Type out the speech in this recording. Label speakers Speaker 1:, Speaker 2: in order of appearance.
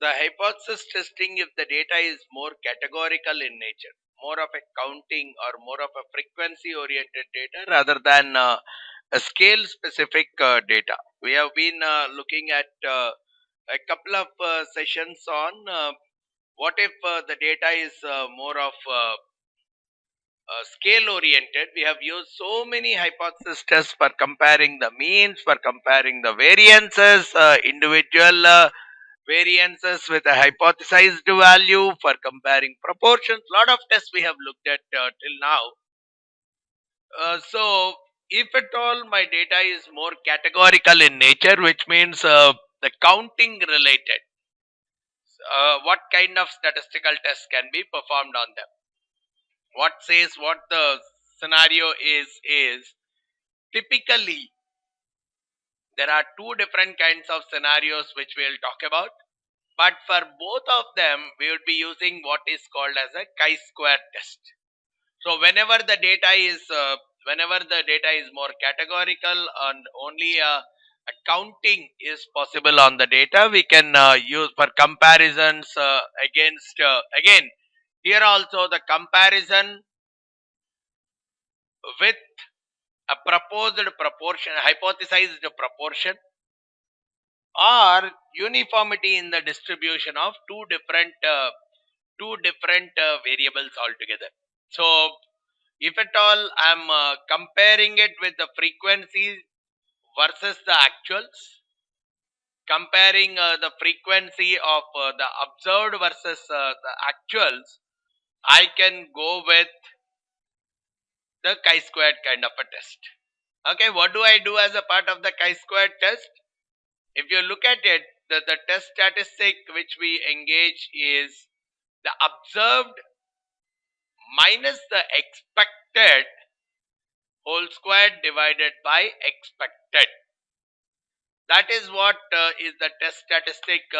Speaker 1: The hypothesis testing, if the data is more categorical in nature, more of a counting or more of a frequency oriented data rather than a scale specific data. We have been looking at a couple of sessions on what if the data is more of scale oriented. We have used so many hypothesis tests for comparing the means, for comparing the variances, individual variances with a hypothesized value, for comparing proportions. Lot of tests we have looked at till now. So if at all my data is more categorical in nature, which means the counting related, what kind of statistical tests can be performed on them? What says what the scenario is typically there are two different kinds of scenarios which we will talk about, but for both of them we would be using what is called as a chi-square test. So whenever the data is more categorical and only a counting is possible on the data, we can use for comparisons against again here also the comparison with a proposed proportion, hypothesized proportion, or uniformity in the distribution of two different variables altogether. So if at all I'm comparing it with the frequency versus the actuals, comparing the frequency of the observed versus the actuals, I can go with the chi-squared kind of a test. Okay, what do I do as a part of the chi-squared test? If you look at it, the test statistic which we engage is the observed minus the expected whole squared divided by expected. That is what is the test statistic